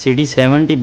CD70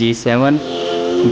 G7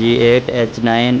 G8 H9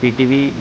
PTV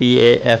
PAF،